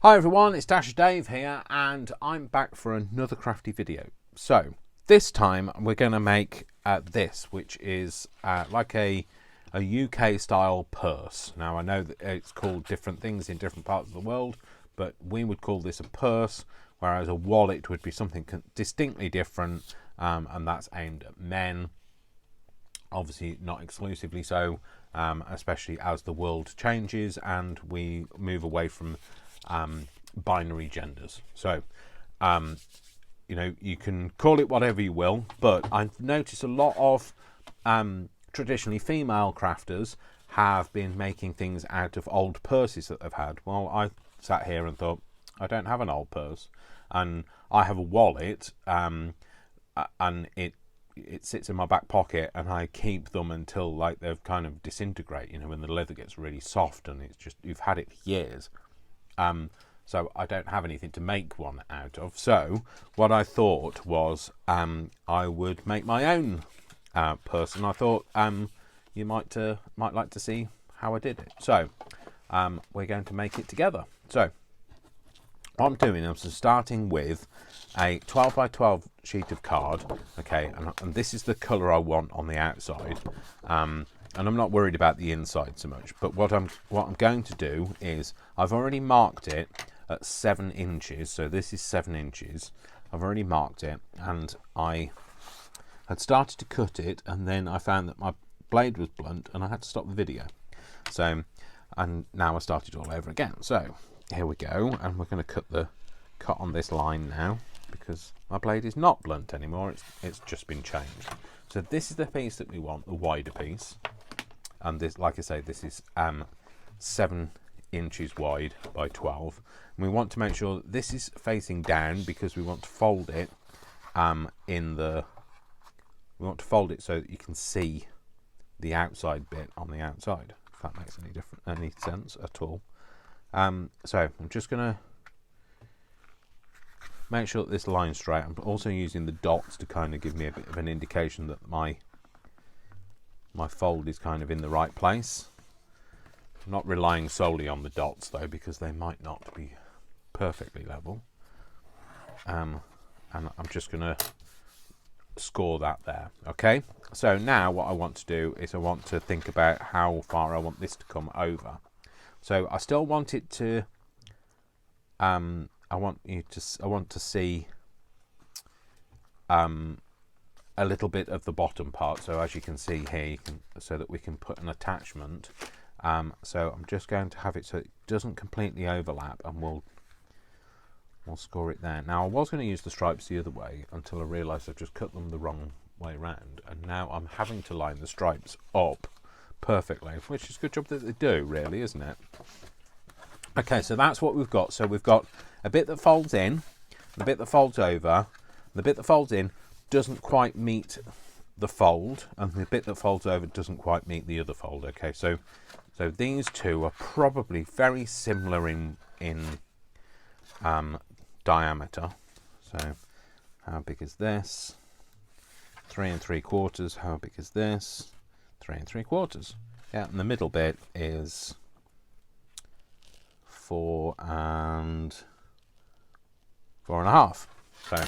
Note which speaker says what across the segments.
Speaker 1: Hi everyone, it's Dasher Dave here and I'm back for another crafty video. So this time we're going to make this, which is like a UK style purse. Now I know that it's called different things in different parts of the world, but we would call this a purse, whereas a wallet would be something distinctly different, and that's aimed at men. Obviously not exclusively so, especially as the world changes and we move away from binary genders. So you know, you can call it whatever you will, but I've noticed a lot of traditionally female crafters have been making things out of old purses that they've had. Well, I sat here and thought, I don't have an old purse, and I have a wallet, and it sits in my back pocket, and I keep them until like they've kind of disintegrate, you know, when the leather gets really soft and it's just, you've had it for years. So I don't have anything to make one out of. So what I thought was I would make my own purse, and I thought you might like to see how I did it. So we're going to make it together. So what I'm doing is starting with a 12 by 12 sheet of card, okay, and this is the colour I want on the outside, and I'm not worried about the inside so much. But what I'm going to do is I've already marked it at 7 inches, so this is 7 inches. I've already marked it, and I had started to cut it, and then I found that my blade was blunt, and I had to stop the video. So, and now I started all over again. So here we go, and we're going to cut on this line now, because my blade is not blunt anymore. It's just been changed. So this is the piece that we want, the wider piece, and this, like I say, this is 7 inches wide by 12. And we want to make sure that this is facing down, because we want to fold it we want to fold it so that you can see the outside bit on the outside, if that makes any sense at all. So I'm just going to make sure that this line's straight. I'm also using the dots to kind of give me a bit of an indication that my fold is kind of in the right place. I'm not relying solely on the dots though, because they might not be perfectly level. And I'm just going to score that there. Okay, so now what I want to do is I want to think about how far I want this to come over. So I still want it to I want to see a little bit of the bottom part. So as you can see here, so that we can put an attachment. So I'm just going to have it so it doesn't completely overlap, and we'll score it there. Now I was going to use the stripes the other way until I realised I've just cut them the wrong way around, and now I'm having to line the stripes up perfectly, which is a good job that they do, really, isn't it? Okay, so that's what we've got. So we've got a bit that folds in, the bit that folds over, the bit that folds in doesn't quite meet the fold, and the bit that folds over doesn't quite meet the other fold. Okay, so these two are probably very similar in diameter. So how big is this? 3 3/4. How big is this? 3 3/4. Yeah, and the middle bit is 4 4.5. So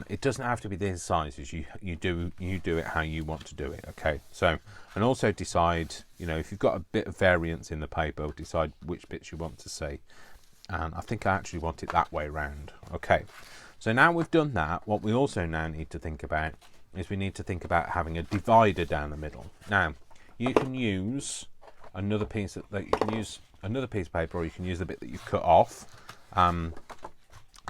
Speaker 1: it doesn't have to be these sizes. You do it how you want to do it. Okay, so, and also decide, you know, if you've got a bit of variance in the paper, decide which bits you want to see. And I think I actually want it that way around. Okay, so now we've done that, what we also now need to think about is we need to think about having a divider down the middle. Now you can use another piece of paper, or you can use the bit that you've cut off.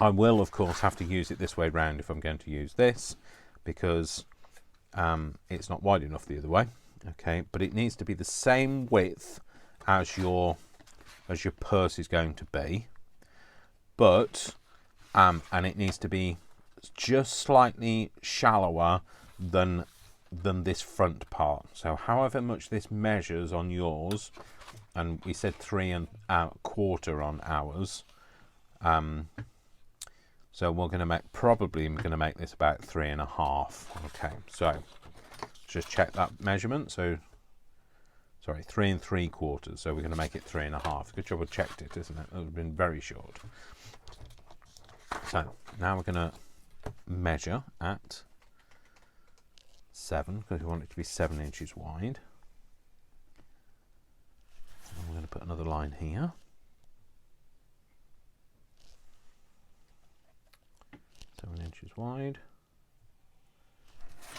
Speaker 1: I will of course have to use it this way round if I'm going to use this, because it's not wide enough the other way. Okay, but it needs to be the same width as your purse is going to be, but and it needs to be just slightly shallower than this front part. So however much this measures on yours, and we said 3 1/4 on ours, so we're going to make this about 3 1/2. Okay, so just check that measurement. So sorry, 3 3/4. So we're going to make it 3 1/2. Good job I checked it, isn't it? That would have been very short. So now we're going to measure at 7, because we want it to be 7 inches wide. And we're going to put another line here. 7 inches wide.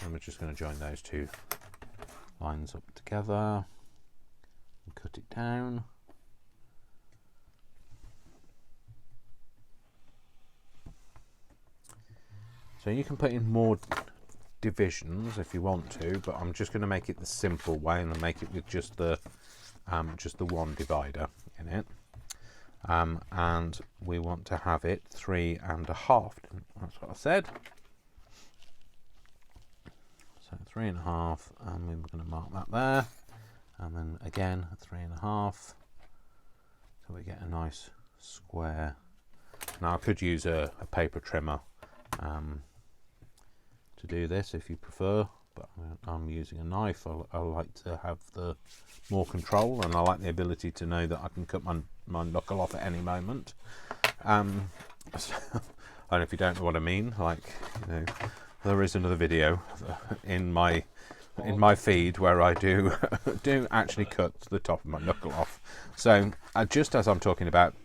Speaker 1: And we're just going to join those two lines up together and cut it down. So you can put in more divisions if you want to, but I'm just going to make it the simple way and make it with just the one divider in it. And we want to have it 3 1/2. That's what I said. So 3 1/2, and we're going to mark that there, and then again 3 1/2, so we get a nice square. Now I could use a paper trimmer to do this if you prefer, but I'm using a knife. I like to have the more control, and I like the ability to know that I can cut my knuckle off at any moment. So, I don't know if you don't know what I mean, like, you know, there is another video in my feed where I do actually cut the top of my knuckle off. So just as I'm talking about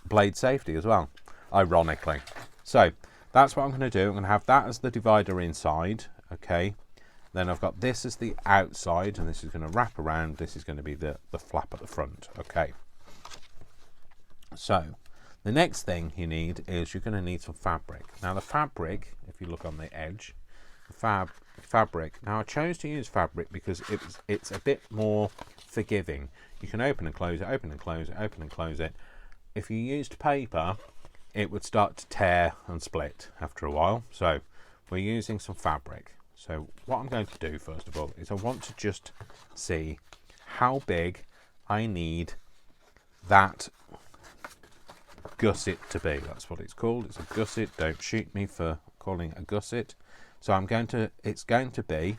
Speaker 1: blade safety as well, ironically. So that's what I'm going to do. I'm going to have that as the divider inside, okay. Then I've got this as the outside, and this is going to wrap around. This is going to be the flap at the front, okay. So the next thing you need is you're going to need some fabric. Now the fabric, if you look on the edge, fabric. Now I chose to use fabric because it's a bit more forgiving. You can open and close it, open and close it, open and close it. If you used paper, it would start to tear and split after a while. So we're using some fabric. So what I'm going to do first of all is I want to just see how big I need that gusset to be. That's what it's called. It's a gusset. Don't shoot me for calling it a gusset. So it's going to be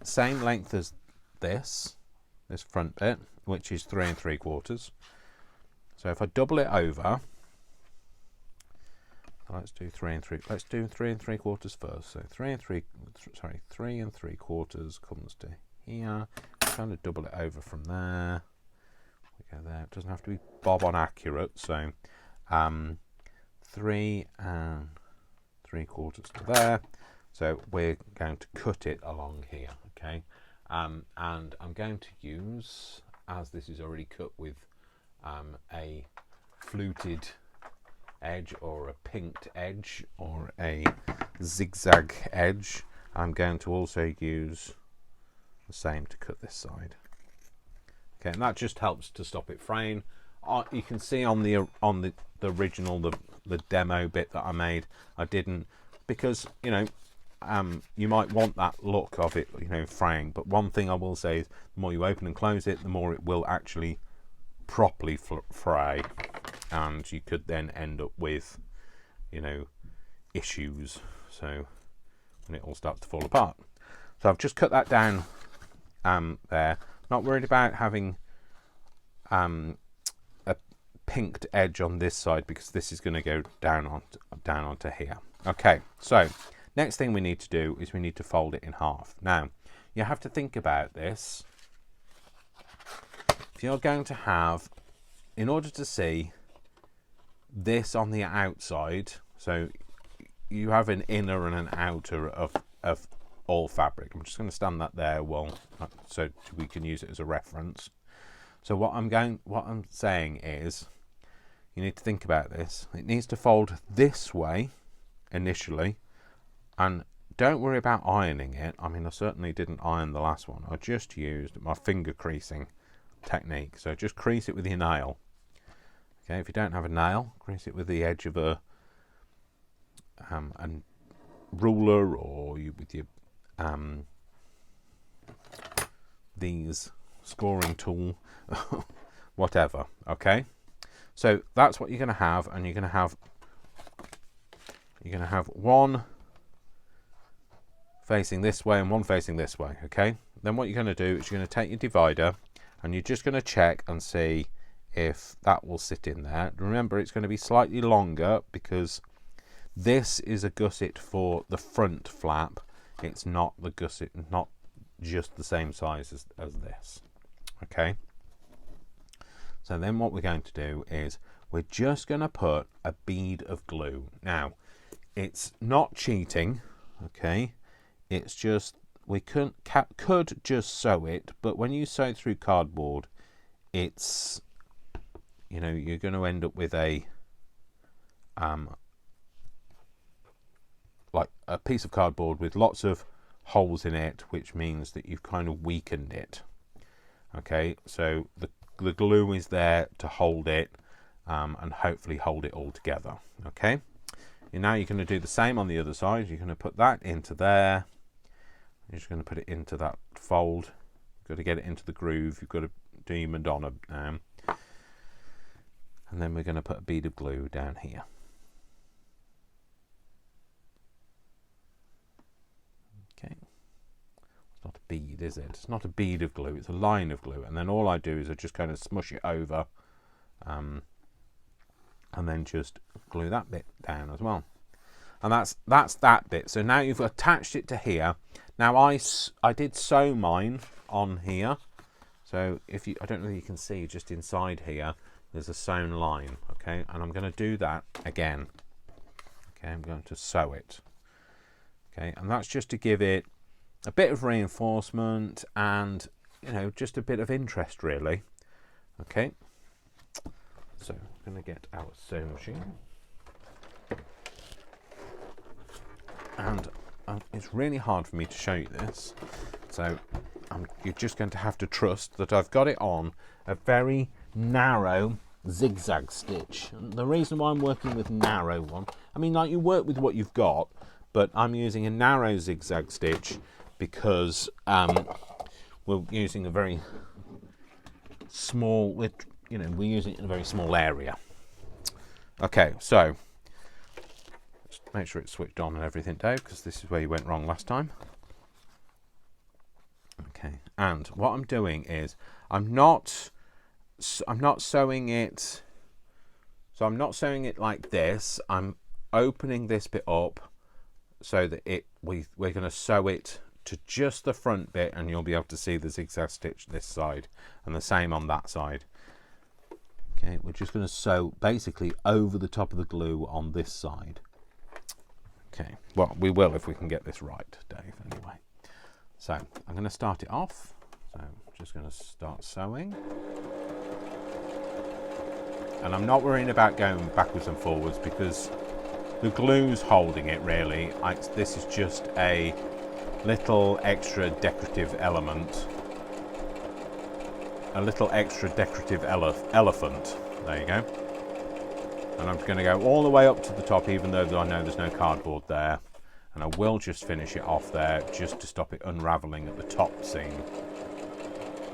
Speaker 1: the same length as this front bit, which is 3 3/4. So if I double it over, let's do 3 3/4 first. So 3 3/4 comes to here. Kind of double it over from there. We go there. It doesn't have to be bob on accurate. So 3 3/4 to there. So we're going to cut it along here, okay. And I'm going to use, as this is already cut with a fluted edge or a pinked edge or a zigzag edge, I'm going to also use the same to cut this side. Okay, and that just helps to stop it fraying. You can see on the original, the demo bit that I made, I didn't, because you know, you might want that look of it, you know, fraying. But one thing I will say is, the more you open and close it, the more it will actually properly fray, and you could then end up with, you know, issues. So when it all starts to fall apart. So I've just cut that down there. Not worried about having a pinked edge on this side, because this is going to go down onto here. Okay, so next thing we need to do is we need to fold it in half. Now you have to think about this. If you're going to have, in order to see this on the outside, so you have an inner and an outer of all fabric. I'm just going to stand that there, well, so we can use it as a reference. So what I'm saying is, you need to think about this. It needs to fold this way initially, and don't worry about ironing it. I mean, I certainly didn't iron the last one. I just used my finger creasing technique. So just crease it with your nail. Okay, if you don't have a nail, crease it with the edge of a ruler, or with your these scoring tool, whatever. Okay, so that's what you're going to have, and you're going to have one facing this way and one facing this way. Okay, then what you're going to do is you're going to take your divider and you're just going to check and see if that will sit in there. Remember, it's going to be slightly longer because this is a gusset for the front flap. It's not the gusset, not just the same size as this. Okay. So then what we're going to do is we're just going to put a bead of glue. Now, it's not cheating, okay? It's just, we could just sew it, but when you sew through cardboard, it's, you know, you're going to end up with a, like a piece of cardboard with lots of holes in it, which means that you've kind of weakened it. Okay, so the glue is there to hold it and hopefully hold it all together. Okay, and now you're going to do the same on the other side. You're going to put that into there. You're just going to put it into that fold. You've got to get it into the groove. You've got to do your Madonna. And then we're going to put a bead of glue down here. Okay. It's not a bead, is it? It's not a bead of glue. It's a line of glue. And then all I do is I just kind of smush it over and then just glue that bit down as well. And that's that bit. So now you've attached it to here. Now I did sew mine on here. So if you, I don't know if you can see just inside here, there's a sewn line. Okay, and I'm going to do that again. Okay, I'm going to sew it. Okay, and that's just to give it a bit of reinforcement and, you know, just a bit of interest really. Okay, so I'm going to get our sewing machine. And it's really hard for me to show you this, so you're just going to have to trust that I've got it on a very narrow zigzag stitch. And the reason why I'm working with narrow one, I mean, like, you work with what you've got, but I'm using a narrow zigzag stitch because we're using a very small, we're using it in a very small area. Okay, so make sure it's switched on and everything, Dave, because this is where you went wrong last time. Okay, and what I'm doing is I'm not sewing it. So I'm not sewing it like this. I'm opening this bit up so that we're going to sew it to just the front bit, and you'll be able to see the zigzag stitch this side, and the same on that side. Okay, we're just going to sew basically over the top of the glue on this side. Okay, well, we will if we can get this right, Dave, anyway. So I'm going to start it off. So I'm just going to start sewing. And I'm not worrying about going backwards and forwards because the glue's holding it, really. This is just a little extra decorative element. A little extra decorative elephant. There you go. And I'm going to go all the way up to the top, even though I know there's no cardboard there. And I will just finish it off there, just to stop it unravelling at the top seam.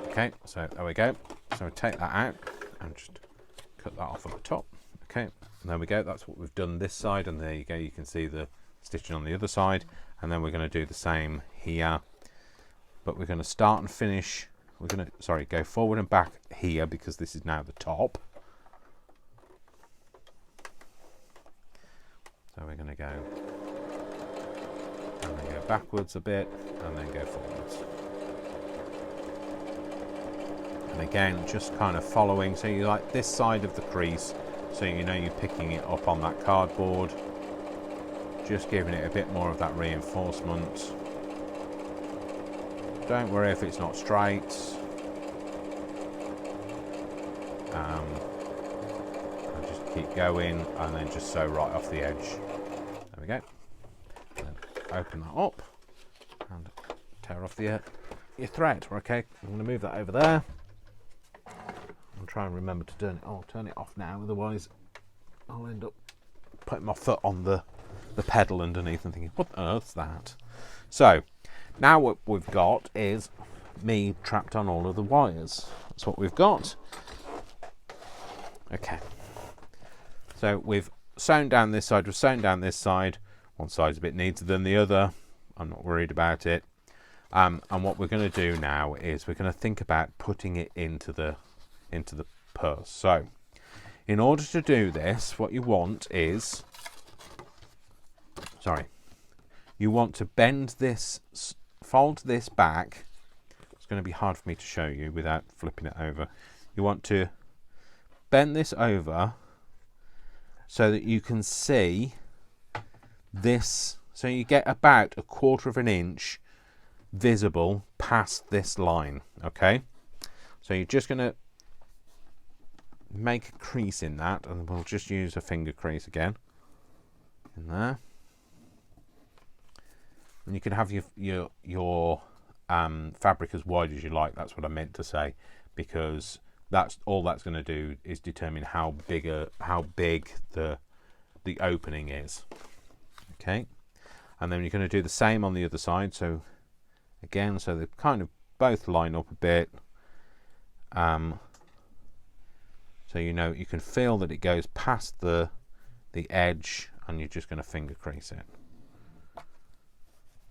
Speaker 1: Okay, so there we go. So take that out and just cut that off at the top. Okay, and there we go. That's what we've done this side, and there you go. You can see the stitching on the other side. And then we're going to do the same here. But we're going to start and finish. We're going to, sorry, go forward and back here because this is now the top. So we're going to go and then go backwards a bit and then go forwards. And again, just kind of following, so you like this side of the crease, so you know you're picking it up on that cardboard, just giving it a bit more of that reinforcement. Don't worry if it's not straight. And just keep going and then just sew right off the edge. There we go. Then open that up and tear off your thread. Okay, I'm going to move that over there. I'll try and remember to turn it off now, otherwise I'll end up putting my foot on the pedal underneath and thinking, what on earth's that? So now what we've got is me trapped on all of the wires. That's what we've got. Okay, so we've sewn down this side, we've sewn down this side. One side's a bit neater than the other. I'm not worried about it. And what we're going to do now is we're going to think about putting it into the purse. So in order to do this, what you want is, you want to bend this, fold this back. It's going to be hard for me to show you without flipping it over. You want to bend this over so that you can see this, so you get about 1/4 of an inch visible past this line. Okay, so you're just going to make a crease in that, and we'll just use a finger crease again in there. And you can have your fabric as wide as you like. That's what I meant to say, because that's all that's going to do is determine how big the opening is. Okay, and then you're going to do the same on the other side. So again, so they kind of both line up a bit. So you can feel that it goes past the edge, and you're just going to finger crease it.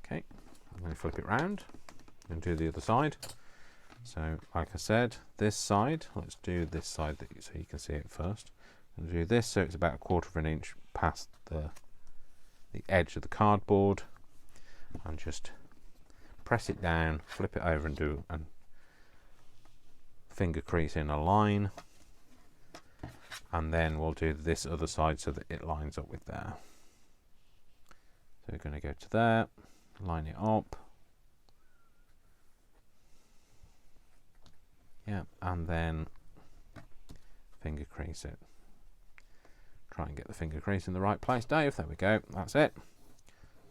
Speaker 1: Okay, I'm going to flip it round and do the other side. So like I said, this side, let's do this side so you can see it first. And do this so it's about 1/4 of an inch past the edge of the cardboard, and just press it down, flip it over, and finger crease in a line. And then we'll do this other side so that it lines up with there. So we're going to go to there, line it up. Yeah, and then finger crease it. Try and get the finger crease in the right place, Dave. There we go. That's it.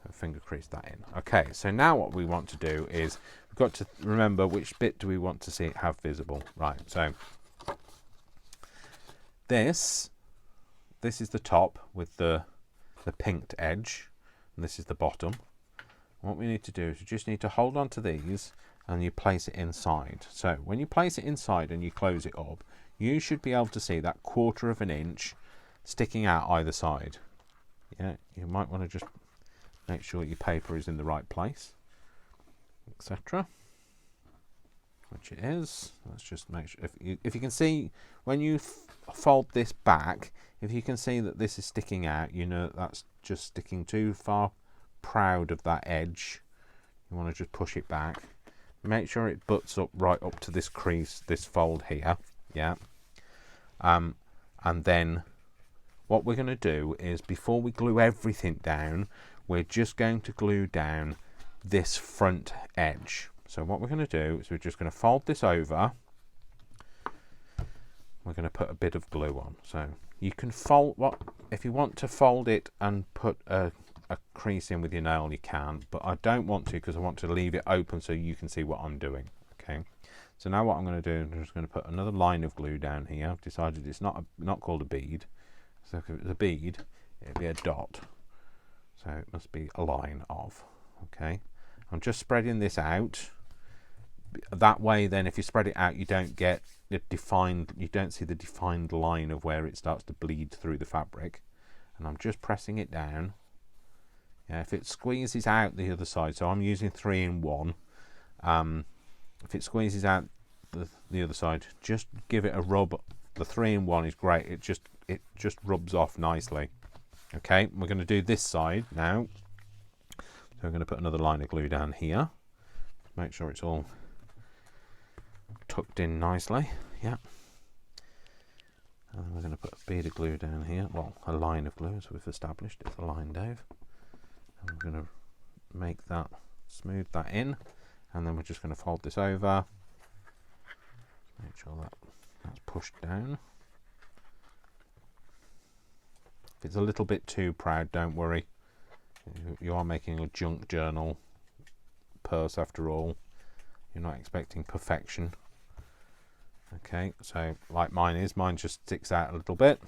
Speaker 1: So finger crease that in. Okay, so now what we want to do is we've got to remember which bit do we want to see it have visible. Right, so this is the top with the pinked edge, and this is the bottom. What we need to do is we just need to hold on to these, and you place it inside. So when you place it inside and you close it up, you should be able to see that 1/4 of an inch sticking out either side. Yeah, you might want to just make sure your paper is in the right place, etc. Which it is. Let's just make sure, if you can see when you fold this back, if you can see that this is sticking out, you know that's just sticking too far proud of that edge. You want to just push it back. Make sure it butts up right up to this crease, this fold here. Yeah. And then what we're going to do is, before we glue everything down, we're just going to glue down this front edge. So what we're going to do is we're just going to fold this over. We're going to put a bit of glue on. So you can fold, if you want to fold it and put a crease in with your nail, you can, but I don't want to, because I want to leave it open so you can see what I'm doing. Okay, so now what I'm going to do is I'm just going to put another line of glue down here. I've decided it's not called a bead, so if it was a bead it'd be a dot, so it must be a line of. Okay, I'm just spreading this out. That way then if you spread it out, you don't get the defined, you don't see the defined line of where it starts to bleed through the fabric. And I'm just pressing it down. Yeah, if it squeezes out the other side, so I'm using 3-in-1. If it squeezes out the other side, just give it a rub. The 3-in-1 is great. It just rubs off nicely. Okay, we're going to do this side now. So we're going to put another line of glue down here. Make sure it's all tucked in nicely. Yeah. And we're going to put a bead of glue down here. Well, a line of glue, as we've established. It's a line, Dave. And we're going to make that, smooth that in. And then we're just going to fold this over. Make sure that's pushed down. If it's a little bit too proud, don't worry. You are making a junk journal purse after all. You're not expecting perfection. Okay, so like mine just sticks out a little bit.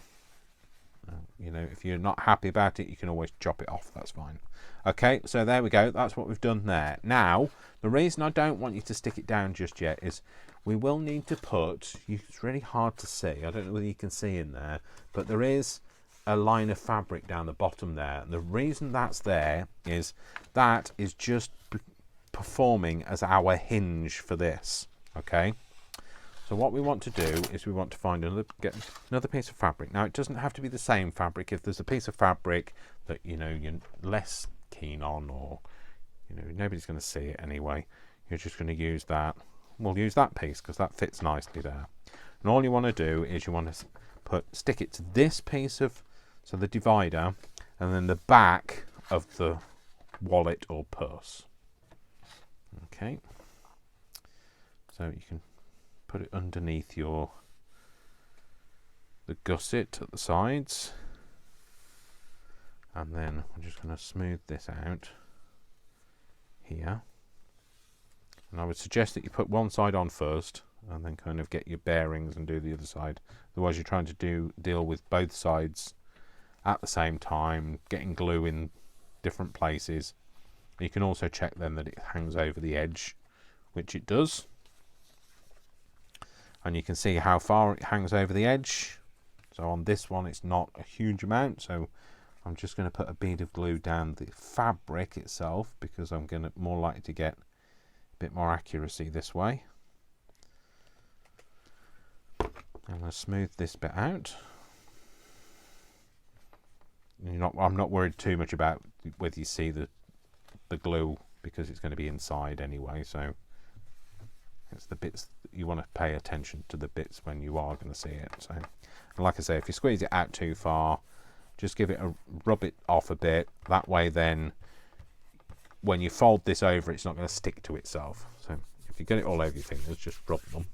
Speaker 1: You know, if you're not happy about it, you can always chop it off, that's fine. Okay, so there we go, that's what we've done there. Now, the reason I don't want you to stick it down just yet is we will need to put, it's really hard to see, I don't know whether you can see in there, but there is a line of fabric down the bottom there. And the reason that's there is that is just performing as our hinge for this. Okay, so what we want to do is we want to find get another piece of fabric. Now it doesn't have to be the same fabric. If there's a piece of fabric that you're less keen on, or nobody's going to see it anyway, you're just going to use that. We'll use that piece because that fits nicely there. And all you want to do is you want to stick it to this piece of, so the divider, and then the back of the wallet or purse. Okay, so you can put it underneath the gusset at the sides, and then I'm just going to smooth this out here. And I would suggest that you put one side on first and then kind of get your bearings and do the other side. Otherwise you're trying to deal with both sides at the same time, getting glue in different places. You can also check then that it hangs over the edge, which it does. And you can see how far it hangs over the edge. So on this one it's not a huge amount, so I'm just going to put a bead of glue down the fabric itself, because I'm going to more likely to get a bit more accuracy this way. I'm going to smooth this bit out. I'm not worried too much about whether you see the glue, because it's going to be inside anyway, so it's the bits that you want to pay attention to, the bits when you are going to see it. So, and like I say, if you squeeze it out too far, just give it rub it off a bit. That way then when you fold this over, it's not going to stick to itself. So if you get it all over your fingers, just rub them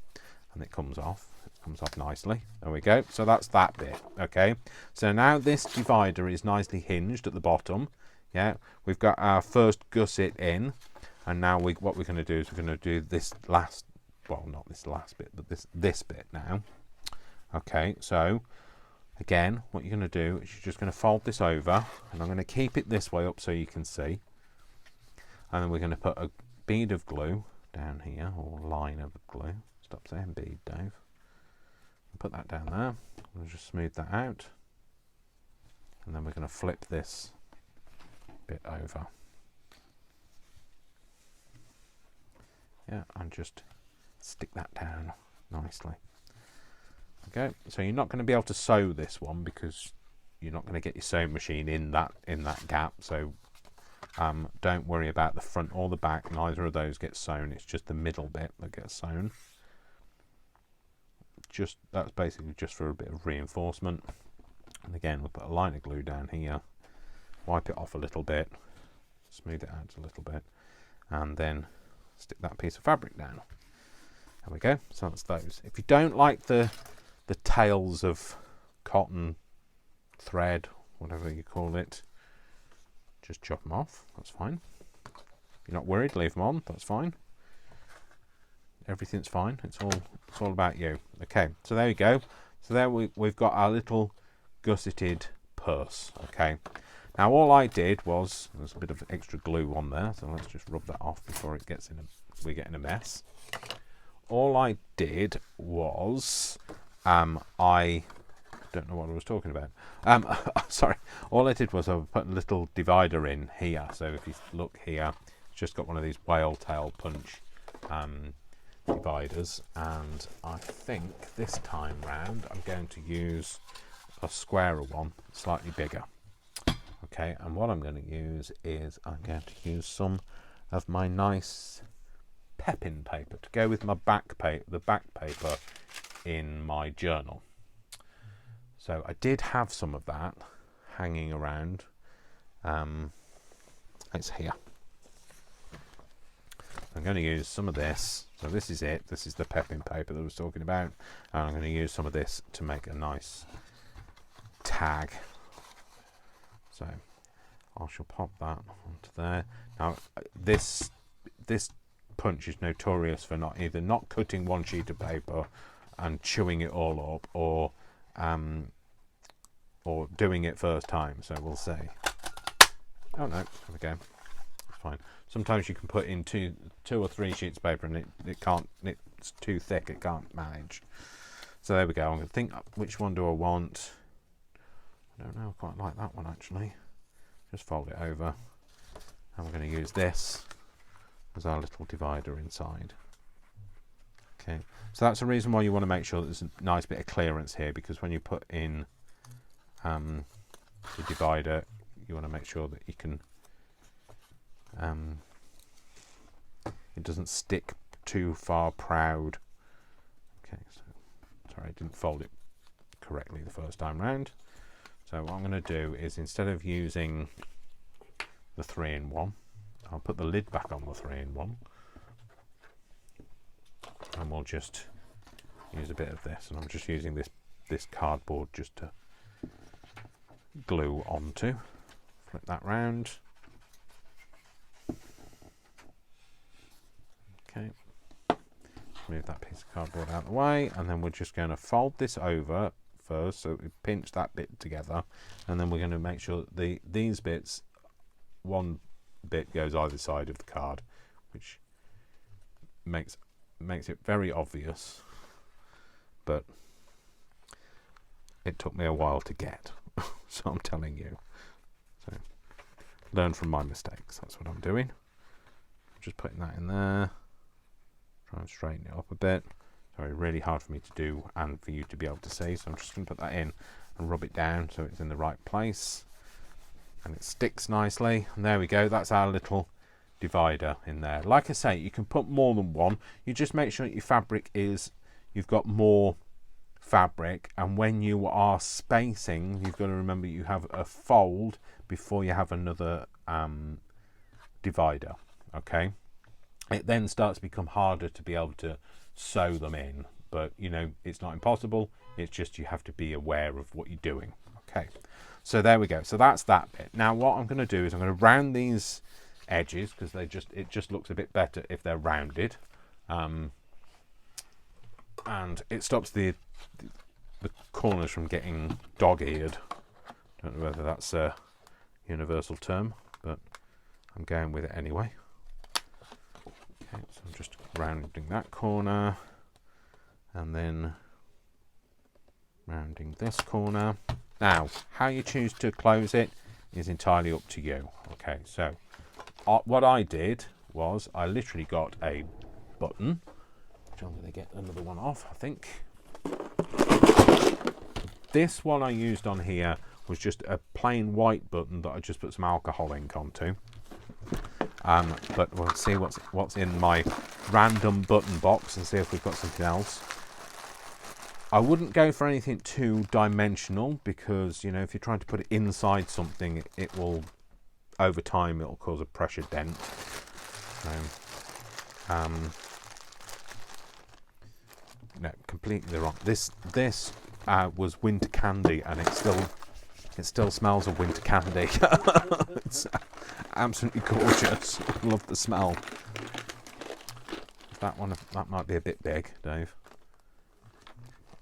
Speaker 1: and it comes off. It comes off nicely. There we go. So that's that bit. Okay, so now this divider is nicely hinged at the bottom. Yeah, we've got our first gusset in, and now what we're going to do is we're going to do this last, well, not this last bit, but this bit now. Okay, so again, what you're going to do is you're just going to fold this over, and I'm going to keep it this way up so you can see, and then we're going to put a bead of glue down here, or line of glue. Stop saying bead, Dave. Put that down there. We'll just smooth that out, and then we're going to flip this bit over. Yeah, and just stick that down nicely. Okay, so you're not going to be able to sew this one because you're not going to get your sewing machine in that gap. So don't worry about the front or the back. Neither of those get sewn. It's just the middle bit that gets sewn. That's basically just for a bit of reinforcement. And again, we'll put a line of glue down here. Wipe it off a little bit, smooth it out a little bit, and then stick that piece of fabric down. There we go. So that's those. If you don't like the tails of cotton, thread, whatever you call it, just chop them off. That's fine. If you're not worried, leave them on. That's fine. Everything's fine. It's all about you. Okay. So there you go. So there we've got our little gusseted purse. Okay. Now all I did was, there's a bit of extra glue on there, so let's just rub that off before it gets we get in a mess. All I did was, I don't know what I was talking about. Sorry. All I did was I put a little divider in here. So if you look here, it's just got one of these whale tail punch dividers, and I think this time round I'm going to use a squarer one, slightly bigger. Okay, and what I'm going to use is I'm going to use some of my nice Pepin paper to go with my the back paper in my journal. So I did have some of that hanging around. It's here. I'm going to use some of this. So this is it. This is the Pepin paper that I was talking about. And I'm going to use some of this to make a nice tag. So I shall pop that onto there. Now this punch is notorious for either not cutting one sheet of paper and chewing it all up, or doing it first time. So we'll see. Oh no, there we go. It's fine. Sometimes you can put in two or three sheets of paper and it can't. It's too thick. It can't manage. So there we go. I'm going to think, which one do I want? I don't know, I quite like that one actually. Just fold it over, and we're going to use this as our little divider inside. Okay, so that's the reason why you want to make sure that there's a nice bit of clearance here, because when you put in the divider, you want to make sure that you can it doesn't stick too far proud. Okay, so sorry, I didn't fold it correctly the first time round. So what I'm going to do is, instead of using the 3-in-1, I'll put the lid back on the 3-in-1, and we'll just use a bit of this, and I'm just using this cardboard just to glue onto. Flip that round. Okay, move that piece of cardboard out of the way, and then we're just going to fold this over first, so we pinch that bit together, and then we're going to make sure that these bits, one bit goes either side of the card, which makes it very obvious, but it took me a while to get. So I'm telling you, so learn from my mistakes. That's what I'm doing. Just putting that in there, try and straighten it up a bit. Sorry, really hard for me to do and for you to be able to see, so I'm just going to put that in and rub it down so it's in the right place and it sticks nicely. And there we go, that's our little divider in there. Like I say, you can put more than one. You just make sure that your fabric is, you've got more fabric, and when you are spacing, you've got to remember you have a fold before you have another divider. Okay, it then starts to become harder to be able to sew them in, but you know, it's not impossible, it's just you have to be aware of what you're doing. Okay, so there we go, so that's that bit. Now what I'm going to do is I'm going to round these edges, because it just looks a bit better if they're rounded, and it stops the corners from getting dog-eared. Don't know whether that's a universal term, but I'm going with it anyway. Okay, so I'm just rounding that corner and then rounding this corner. Now, how you choose to close it is entirely up to you. Okay, so what I did was I literally got a button, which I'm going to get another one off, I think. This one I used on here was just a plain white button that I just put some alcohol ink onto. But we'll see what's in my random button box and see if we've got something else. I wouldn't go for anything too dimensional, because you know, if you're trying to put it inside something, it will, over time, it'll cause a pressure dent. No, completely wrong. This was winter candy, and it still smells of winter candy. It's absolutely gorgeous. I love the smell. That might be a bit big, Dave.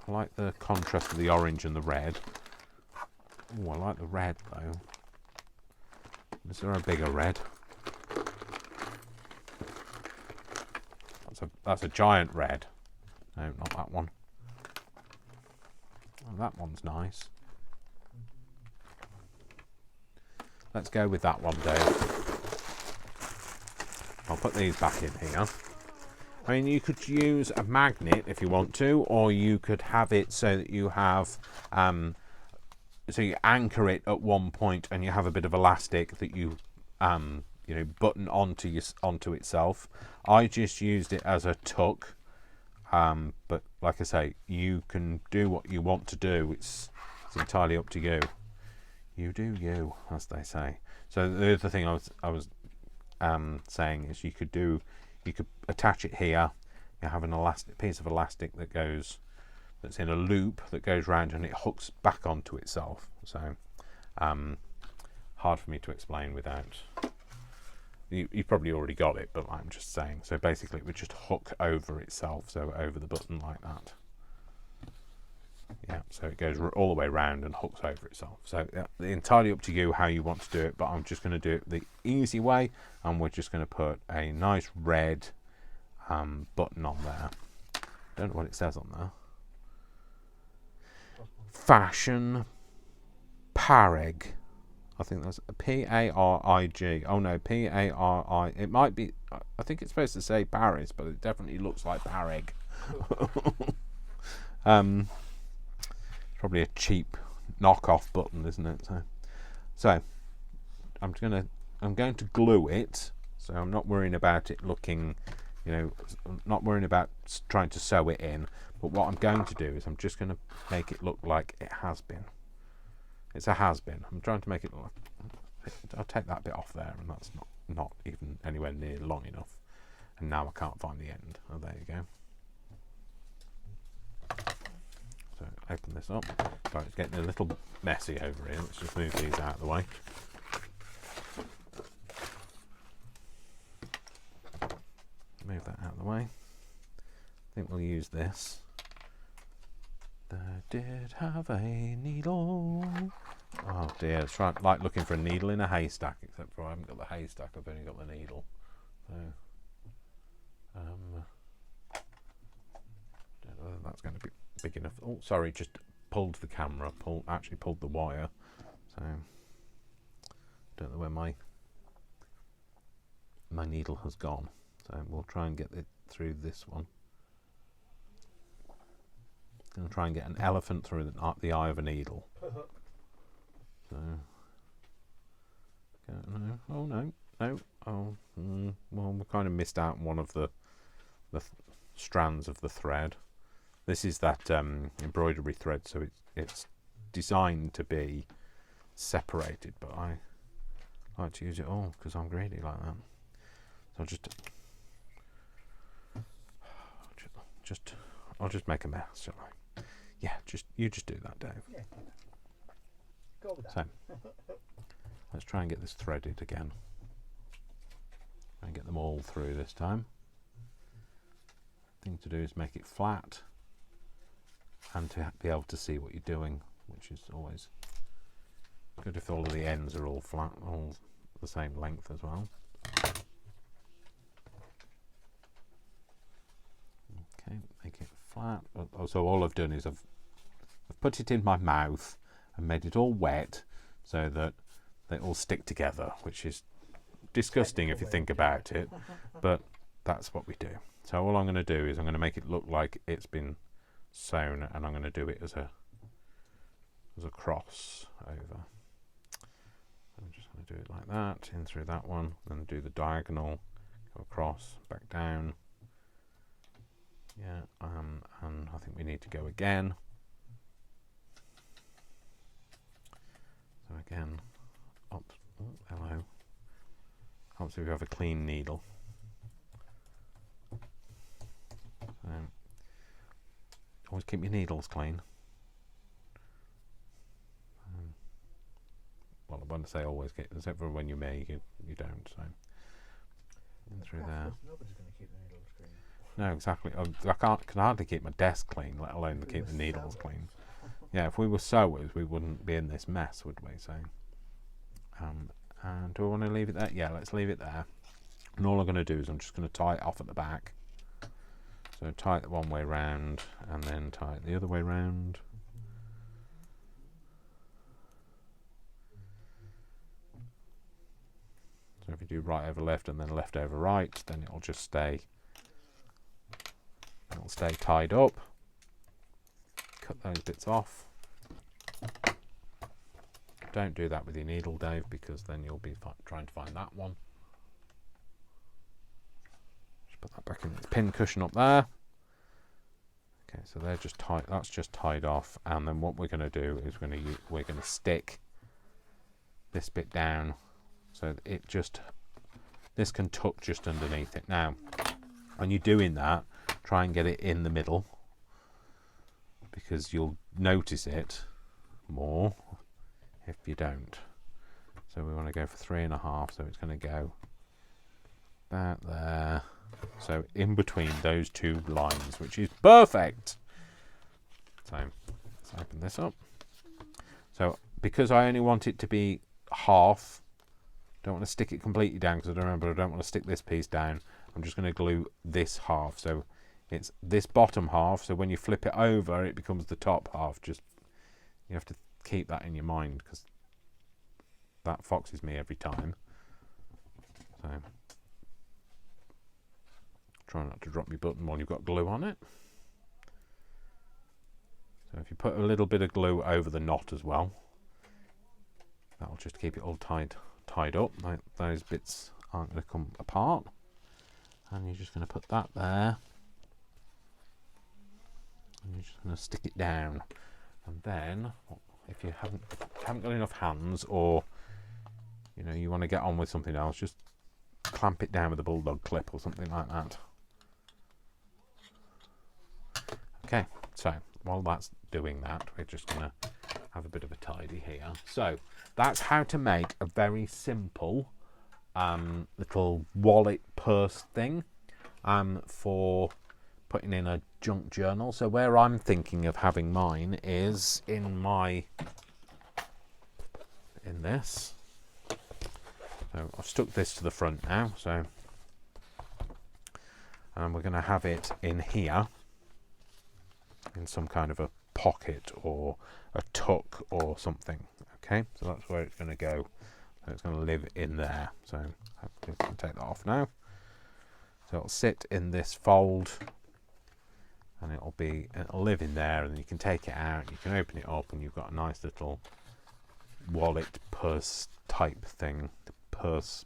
Speaker 1: I like the contrast of the orange and the red. Oh, I like the red though. Is there a bigger red? That's a giant red. No, not that one. Oh, that one's nice. Let's go with that one, Dave. I'll put these back in here. I mean, you could use a magnet if you want to, or you could have it so that you have, so you anchor it at one point and you have a bit of elastic that you, you know, button onto itself. I just used it as a tuck, but like I say, you can do what you want to do. It's entirely up to you. You do you, as they say. So the other thing I was saying is you could attach it here. You have an elastic piece of elastic that's in a loop that goes round and it hooks back onto itself. So hard for me to explain without. You probably already got it, but I'm just saying. So basically, it would just hook over itself, so over the button like that. Yeah, so it goes all the way around and hooks over itself. So yeah, entirely up to you how you want to do it, but I'm just going to do it the easy way, and we're just going to put a nice red button on there. Don't know what it says on there. Fashion Pareg. I think that's P-A-R-I-G. Oh no, P-A-R-I. It might be. I think it's supposed to say Paris, but it definitely looks like Pareg. Probably a cheap knockoff button, isn't it? So I'm going to glue it. So I'm not worrying about it looking, I'm not worrying about trying to sew it in. But what I'm going to do is I'm just going to make it look like it has been. It's a has-been. I'm trying to make it look like... I'll take that bit off there, and that's not even anywhere near long enough. And now I can't find the end. Oh, there you go. So open this up. Sorry, it's getting a little messy over here. Let's just move these out of the way. Move that out of the way. I think we'll use this. I did have a needle. Oh dear, it's like looking for a needle in a haystack, except for I haven't got the haystack, I've only got the needle. So, don't know whether that's going to be big enough. Oh, sorry, just pulled the camera, actually pulled the wire. So, don't know where my needle has gone. So we'll try and get it through this one. Going to try and get an elephant through the eye of a needle. So, no. Oh no, no. Oh, well, we kind of missed out on one of the strands of the thread. This is that embroidery thread, so it's designed to be separated, but I like to use it all because I'm greedy like that. So I'll just make a mess, shall I? Yeah, you just do that, Dave.
Speaker 2: Yeah. Go with that.
Speaker 1: So let's try and get this threaded again. Try and get them all through this time. Thing to do is make it flat and to be able to see what you're doing, which is always good if all of the ends are all flat, all the same length as well. Okay, make it flat. So all I've done is I've put it in my mouth and made it all wet so that they all stick together, which is disgusting if you think about it, but that's what we do. So all I'm going to do is I'm going to make it look like it's been sewn, and I'm going to do it as a cross over. I'm just going to do it like that, in through that one, then do the diagonal, go across, back down. Yeah, and I think we need to go again. So again, up. Oh, hello. Helps if you have a clean needle. Always keep your needles clean. Well, I want to say always, except for when you make it, you don't. So in through there.
Speaker 2: Nobody's going to keep the needles clean.
Speaker 1: No, exactly. I can hardly keep my desk clean, let alone keep the needles clean. Yeah, if we were sewers, we wouldn't be in this mess, would we? So, and do I want to leave it there? Yeah, let's leave it there. And all I'm going to do is I'm just going to tie it off at the back. So tie it one way round, and then tie it the other way round. So if you do right over left and then left over right, then it'll just stay. It'll stay tied up. Cut those bits off. Don't do that with your needle, Dave, because then you'll be trying to find that one. Just put that back in its pin cushion up there. Okay, so they're just tied. That's just tied off, and then what we're going to do is we're going to stick this bit down, so this can tuck just underneath it. Now, when you're doing that, try and get it in the middle, because you'll notice it more if you don't. So we want to go for 3.5, so it's going to go about there. So in between those two lines, which is perfect. So let's open this up. So because I only want it to be half, don't want to stick it completely down, because I don't want to stick this piece down. I'm just going to glue this half. So it's this bottom half. So when you flip it over, it becomes the top half. Just you have to keep that in your mind, because that foxes me every time. So try not to drop your button while you've got glue on it. So if you put a little bit of glue over the knot as well, that'll just keep it all tied up. Like those bits aren't going to come apart. And you're just going to put that there. And you're just going to stick it down. And then, if you haven't got enough hands, or you know you want to get on with something else, just clamp it down with a bulldog clip or something like that. Okay, so while that's doing that, we're just going to have a bit of a tidy here. So that's how to make a very simple little wallet purse thing for putting in a junk journal. So where I'm thinking of having mine is in this. So I've stuck this to the front now, so we're going to have it in here in some kind of a pocket or a tuck or something. Okay, so that's where it's going to go. So it's going to live in there. So I'm going to take that off now. So it'll sit in this fold, and it'll live in there, and you can take it out, you can open it up, and you've got a nice little wallet purse type thing. The purse.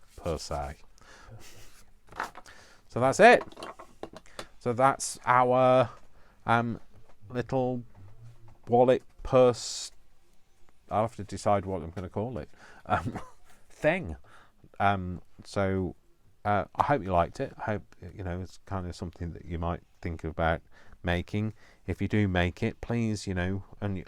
Speaker 1: So that's it. So that's our little wallet purse. I'll have to decide what I'm going to call it. Thing. So I hope you liked it. I hope it's kind of something that you might think about making. If you do make it, please, and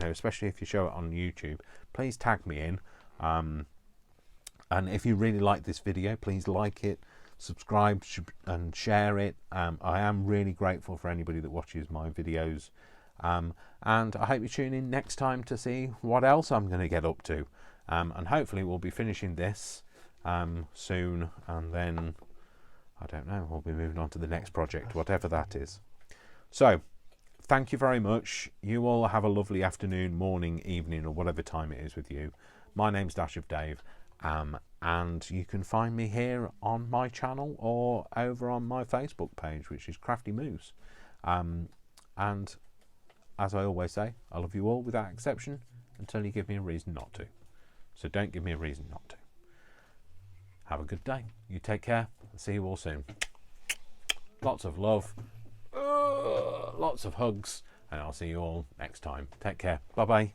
Speaker 1: especially if you show it on YouTube, please tag me in. And if you really like this video, please like it, subscribe and share it. I am really grateful for anybody that watches my videos. And I hope you tune in next time to see what else I'm going to get up to. And hopefully we'll be finishing this soon, and then I don't know, we'll be moving on to the next project, whatever that is. So thank you very much. You all have a lovely afternoon, morning, evening, or whatever time it is with you. My name's Dash of Dave, and you can find me here on my channel or over on my Facebook page, which is Crafty Moose. And as I always say, I love you all without exception until you give me a reason not to. So don't give me a reason not to. Have a good day. You take care. I'll see you all soon. Lots of love. Lots of hugs. And I'll see you all next time. Take care. Bye-bye.